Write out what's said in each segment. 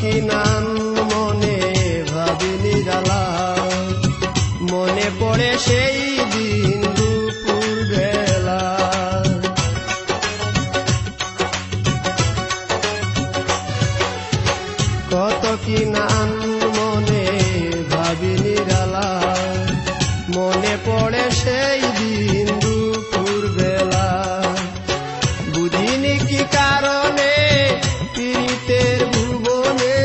কি নাম মনে ভাবিনি জ্বালা, মনে পড়ে সেই দিন দুপুর বেলা। কত কি নাম মনে ভাবিনি জ্বালা, মনে পড়ে সেই দিন দুপুর বেলা। বুঝিনি কি কারণে পীড়িতের ভুবনে,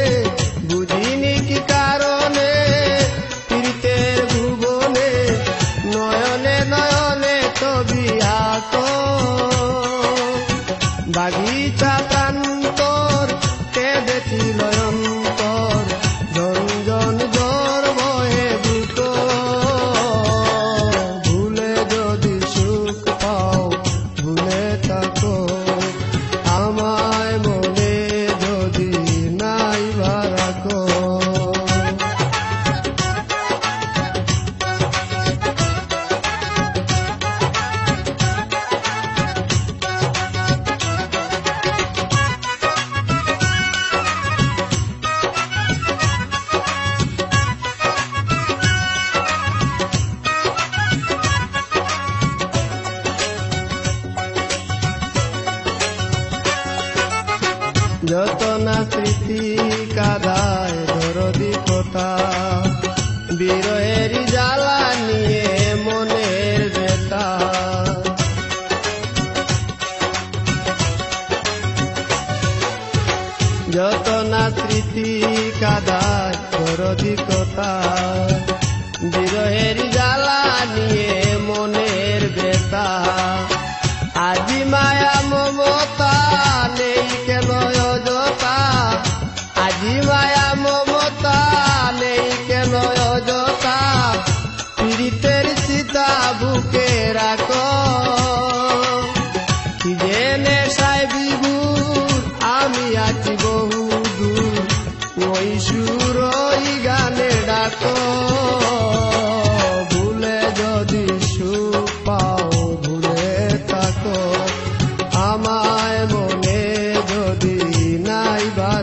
বুঝিনি কি কারণে পীড়িতের ভুবনে, নয়নে নয়নে ছবি আঁকো। বাগিচা প্রান্তর কেঁদেছিল অন্তর, ঝনঝন ঝড় বয়ে দ্রুত। ভুলে যদি সুখ পাও ভুলে থাকো, আমায় মনে যদি নাই বা রাখো। যত না স্মৃতি কাদায় দরদি কথা, বিরহের জ্বালা নিয়ে মনের ব্যথা। যত না স্মৃতি কাদায় দরদি কথা, বিরহের জ্বালা নিয়ে মনের ব্যথা। আজি মায়া মমতা নেই কেন অযথা, আজি মায়া মমতা নেই কেন অযথা। পীড়িতের সীতা বুকে রাখো, কি জেনে সাই বিভুর আমি আছি বহু দূর, ওই সুর ওই গানে ডাকো। ভুলে যদি সুখ পাও ভুলে থাকো, আমায় মনে যদি নাই বা